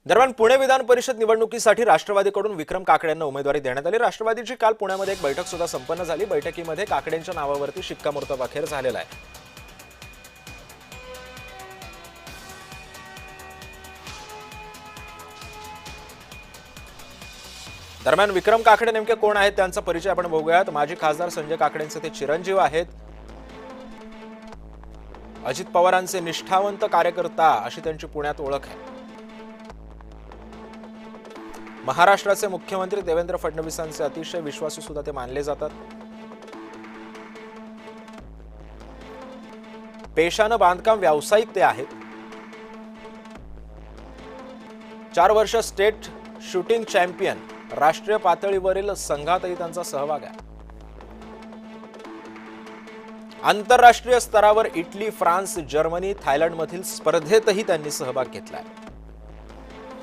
दरम्यान पुणे विधान परिषद निवडणुकीसाठी राष्ट्रवादीकडून विक्रम काकडे यांना उमेदवारी देण्यात आली। राष्ट्रवादीची काल पुण्यामध्ये एक बैठक सुद्धा संपन्न झाली। बैठकीमध्ये काकडेंच्या नावावरती शिक्कामोर्तब अखेर झालेला आहे। दरम्यान विक्रम काकडे नेमके कोण आहेत त्यांचा परिचय आपण बघूयात। माजी खासदार संजय काकडेंचे ते चिरंजीव आहेत। अजित पवारांचे निष्ठावंत कार्यकर्ता अशी त्यांची पुण्यात ओळख आहे। महाराष्ट्राचे मुख्यमंत्री देवेंद्र फडणवीसांचे अतिशय विश्वासू सुद्धा ते मानले जातात। पेशानं बांधकाम व्यावसायिक ते आहेत। 4 वर्ष स्टेट शूटिंग चॅम्पियन, राष्ट्रीय पातळीवरील संघातही त्यांचा सहभाग आहे। आंतरराष्ट्रीय स्तरावर इटली, फ्रान्स, जर्मनी, थायलंडमधील स्पर्धेतही त्यांनी सहभाग घेतलाय।